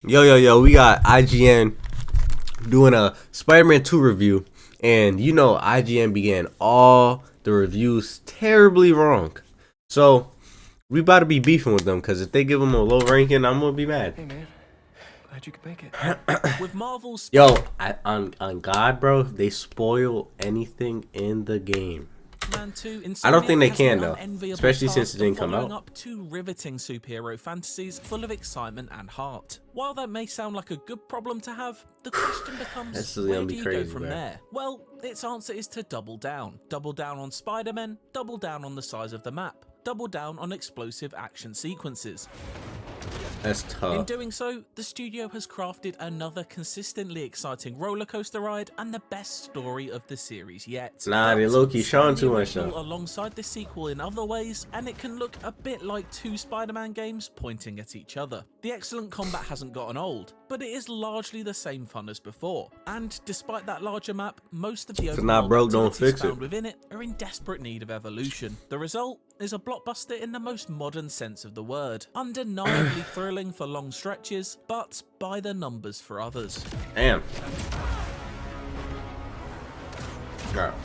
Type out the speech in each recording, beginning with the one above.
Yo, we got IGN doing a Spider-Man 2 review, and you know IGN began all the reviews terribly wrong. So we about to be beefing with them because if they give them a low ranking, I'm gonna be mad. Hey man, glad you could make it. With Marvel's On God, bro, if they spoil anything in the game, Man 2, I don't think they can though, though, especially since it didn't come out. Up two riveting superhero fantasies full of excitement and heart. While that may sound like a good problem to have, the question becomes, where do you go from there? Well, its answer is to double down. Double down on Spider-Man, double down on the size of the map, double down on explosive action sequences. That's tough. In doing so, the studio has crafted another consistently exciting rollercoaster ride and the best story of the series yet. Nah, they low-key showing too much though. Alongside the sequel in other ways, and it can look a bit like two Spider-Man games pointing at each other. The excellent combat hasn't gotten old, but it is largely the same fun as before. And despite that larger map, most of the activities found within it are in desperate need of evolution. The result is a blockbuster in the most modern sense of the word. Undeniably thrilling for long stretches, but by the numbers for others. Damn. Girl.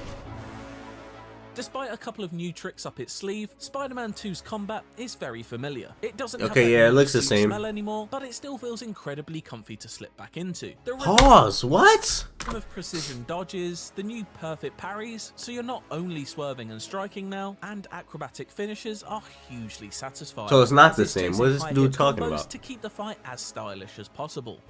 Despite a couple of new tricks up its sleeve, Spider-Man 2's combat is very familiar. It doesn't have it looks the same smell anymore, but it still feels incredibly comfy to slip back into. Pause, what? Of precision dodges, the new perfect parries, so you're not only swerving and striking now, and acrobatic finishes are hugely satisfying. So it's not the same. What is this dude talking about? To keep the fight as stylish as possible.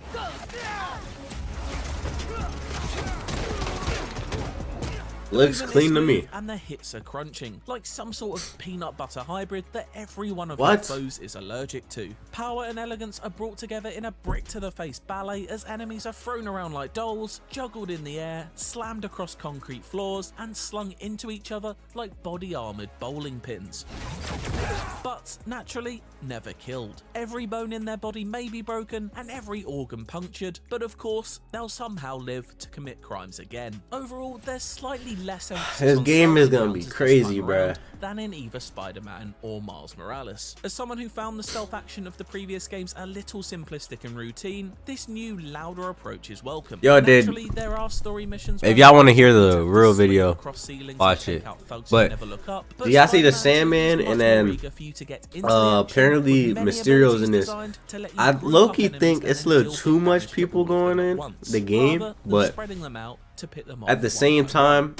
Looks clean to me. And the hits are crunching, like some sort of peanut butter hybrid that every one of your foes is allergic to. Power and elegance are brought together in a brick-to-the-face ballet as enemies are thrown around like dolls, juggled in the air, slammed across concrete floors, and slung into each other like body-armoured bowling pins. But, naturally, never killed. Every bone in their body may be broken and every organ punctured, but of course, they'll somehow live to commit crimes again. Overall, there's slightly less emphasis this game is gonna be crazy, bruh, than in either Spider-Man or Miles Morales. As someone who found the stealth action of the previous games a little simplistic and routine, this new, louder approach is welcome. There are story missions. If y'all want to hear the real video, watch it. But do y'all see the Sandman and then apparently Mysterio's in this? I low-key think it's a little too much people going in the game, but at the same time,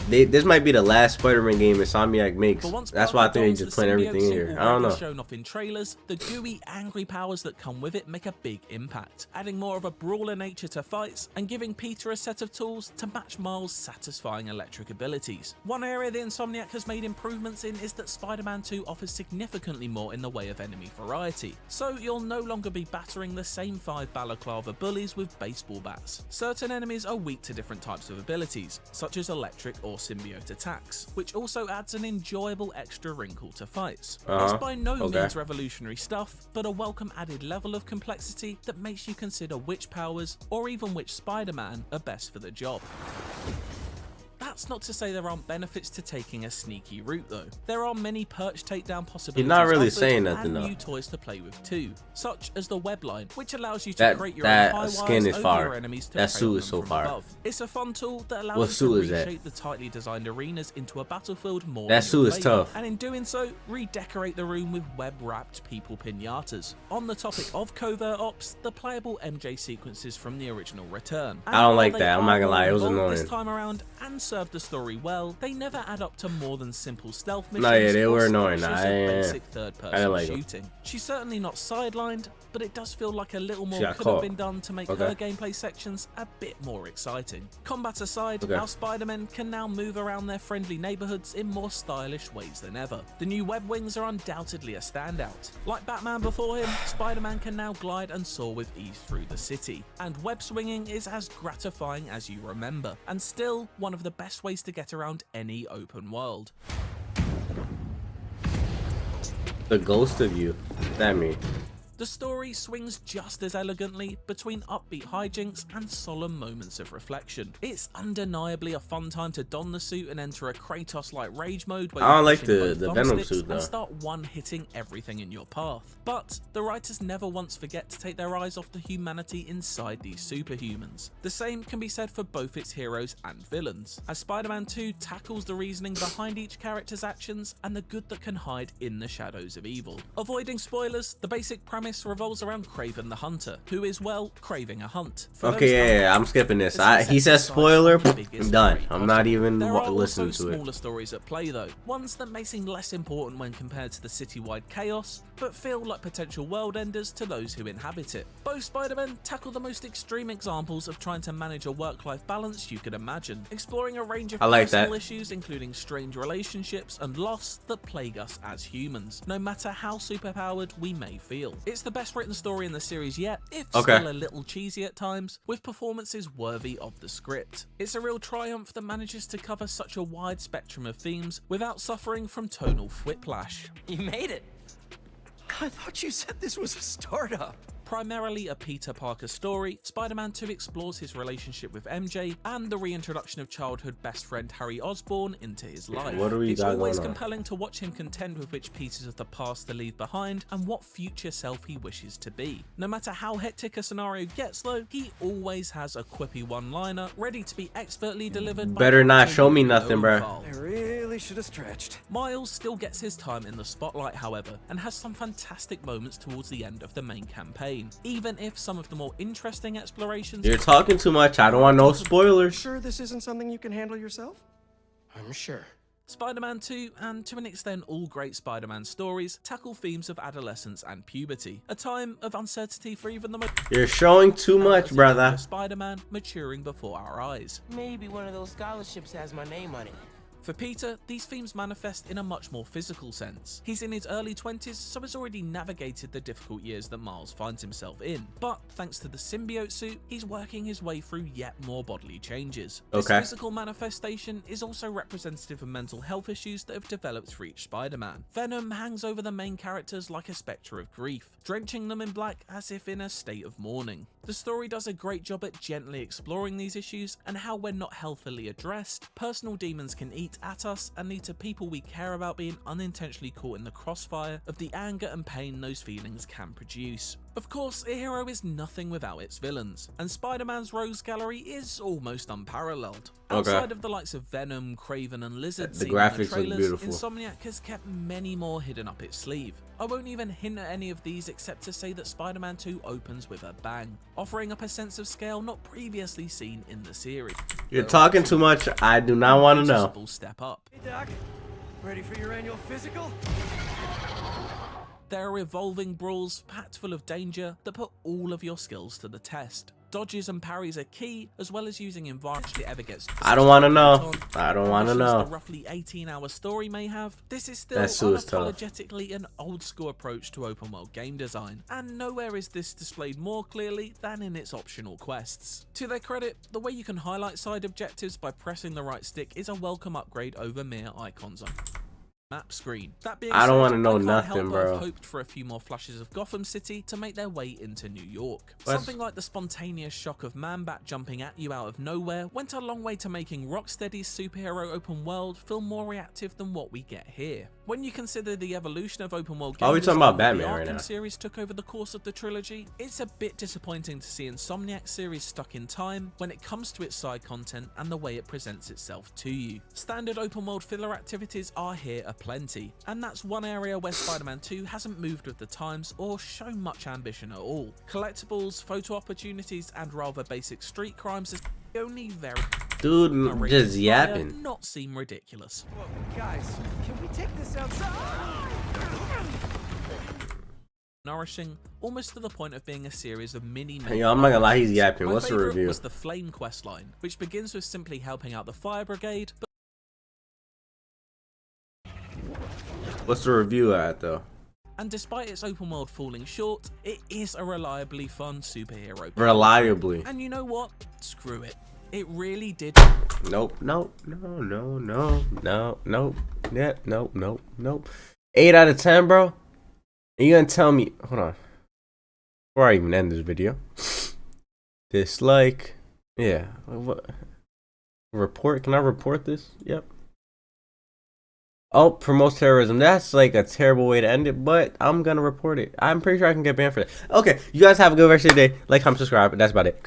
this might be the last Spider-Man game Insomniac makes. That's why I think they just put everything in here. I don't know. Shown off in trailers, the gooey, angry powers that come with it make a big impact, adding more of a brawler nature to fights and giving Peter a set of tools to match Miles' satisfying electric abilities. One area the Insomniac has made improvements in is that Spider-Man 2 offers significantly more in the way of enemy variety, so you'll no longer be battering the same 5 balaclava bullies with baseball bats. Certain enemies are weak to different types of abilities, such as electric or symbiote attacks, which also adds an enjoyable extra wrinkle to fights. It's by no means revolutionary stuff, but a welcome added level of complexity that makes you consider which powers, or even which Spider-Man, are best for the job. That's not to say there aren't benefits to taking a sneaky route though. There are many perch takedown possibilities. You're not really saying nothing though. New toys to play with too, such as the web line, which allows you to create your own high skin is fire. Enemies to that suit is so fire. It's a fun tool that allows you to reshape the tightly designed arenas into a battlefield more. That suit is tough. And in doing so, redecorate the room with web-wrapped people pinatas. On the topic of covert ops, the playable MJ sequences from the original return. I don't like that. I'm not gonna lie, it was annoying. This time around, and serve the story well, they never add up to more than simple stealth missions. No, yeah, they were annoying. Basic third-person like shooting. She's certainly not sidelined, but it does feel like a little more could have been done to make her gameplay sections a bit more exciting. Combat aside, our Spider-Men can now move around their friendly neighborhoods in more stylish ways than ever. The new web wings are undoubtedly a standout. Like Batman before him, Spider-Man can now glide and soar with ease through the city. And web swinging is as gratifying as you remember, and still one of the best ways to get around any open world. The ghost of you, that mean? The story swings just as elegantly between upbeat hijinks and solemn moments of reflection. It's undeniably a fun time to don the suit and enter a Kratos-like rage mode where I don't you're like pushing the both Venom thumbsticks suit though. and start one-hitting everything in your path. But the writers never once forget to take their eyes off the humanity inside these superhumans. The same can be said for both its heroes and villains, as Spider-Man 2 tackles the reasoning behind each character's actions and the good that can hide in the shadows of evil. Avoiding spoilers, the basic premise revolves around Kraven the Hunter, who is, well, craving a hunt. Okay, yeah, I'm skipping this. He says spoiler, I'm done. I'm not even listening to it. There are also smaller stories at play though, ones that may seem less important when compared to the citywide chaos, but feel like potential world enders to those who inhabit it. Both Spider-Men tackle the most extreme examples of trying to manage a work-life balance you could imagine, exploring a range of personal issues including strained relationships and loss that plague us as humans, no matter how superpowered we may feel. It's the best written story in the series yet, if still a little cheesy at times, with performances worthy of the script. It's a real triumph that manages to cover such a wide spectrum of themes without suffering from tonal whiplash. You made it. I thought you said this was a startup. Primarily a Peter Parker story, Spider-Man 2 explores his relationship with MJ and the reintroduction of childhood best friend Harry Osborn into his life. It's always compelling to watch him contend with which pieces of the past to leave behind and what future self he wishes to be. No matter how hectic a scenario gets though, he always has a quippy one-liner ready to be expertly delivered. Better not show me nothing, bro. I really should have stretched. Miles still gets his time in the spotlight, however, and has some fantastic moments towards the end of the main campaign. Even if some of the more interesting explorations— You're talking too much. I don't want no spoilers. Sure this isn't something you can handle yourself? I'm sure. Spider-Man 2, and to an extent all great Spider-Man stories, tackle themes of adolescence and puberty, a time of uncertainty for even the most— You're showing too much, brother. Spider-Man maturing before our eyes. Maybe one of those scholarships has my name on it. For Peter, these themes manifest in a much more physical sense. He's in his early 20s, so has already navigated the difficult years that Miles finds himself in. But thanks to the symbiote suit, he's working his way through yet more bodily changes. This physical manifestation is also representative of mental health issues that have developed for each Spider-Man. Venom hangs over the main characters like a spectre of grief, drenching them in black as if in a state of mourning. The story does a great job at gently exploring these issues and how, when not healthily addressed, personal demons can eat at us and lead to people we care about being unintentionally caught in the crossfire of the anger and pain those feelings can produce. Of course, a hero is nothing without its villains, and Spider-Man's rogues gallery is almost unparalleled. Outside of the likes of Venom, Kraven and Lizard, the graphics trailers, look beautiful. Insomniac has kept many more hidden up its sleeve. I won't even hint at any of these except to say that Spider-Man 2 opens with a bang, offering up a sense of scale not previously seen in the series. You're talking too much. I do not want to know. Step up. Hey Doc, ready for your annual physical? There are evolving brawls packed full of danger that put all of your skills to the test. Dodges and parries are key, as well as using environment ever gets— I don't want to know. I don't want to know. The roughly 18-hour story may have, this is still unapologetically an old-school approach to open-world game design, and nowhere is this displayed more clearly than in its optional quests. To their credit, the way you can highlight side objectives by pressing the right stick is a welcome upgrade over mere icons on map screen. That being I don't want to said, know I can't nothing, help bro. I've hoped for a few more flashes of Gotham City to make their way into New York. What? Something like the spontaneous shock of Man-Bat jumping at you out of nowhere went a long way to making Rocksteady's superhero open world feel more reactive than what we get here. When you consider the evolution of open world games, we talking about the Batman right Arkham now? series took over the course of the trilogy, it's a bit disappointing to see Insomniac series stuck in time when it comes to its side content and the way it presents itself to you. Standard open world filler activities are here aplenty, and that's one area where Spider-Man 2 hasn't moved with the times or shown much ambition at all. Collectibles, photo opportunities, and rather basic street crimes is only very— Dude, just yapping. Not seem ridiculous. Whoa, guys, can we take this outside? Nourishing, almost to the point of being a series of mini— Yo, I'm not gonna lie, he's yapping. My What's the favourite review? was the Flame questline, which begins with simply helping out the fire brigade, but What's the review at though? and despite its open world falling short, it is a reliably fun superhero. Reliably. And you know what? Screw it. It really did. Nope. Nope. No. No. No. No. Nope. Yeah. Nope. Nope. Nope. 8 out of 10, bro. And you gonna tell me? Hold on. before I even end this video, dislike. Yeah. What? Report? Can I report this? Yep. Oh, promotes terrorism. That's like a terrible way to end it, but I'm gonna report it. I'm pretty sure I can get banned for that. Okay, you guys have a good rest of your day. Like, comment, subscribe, and that's about it.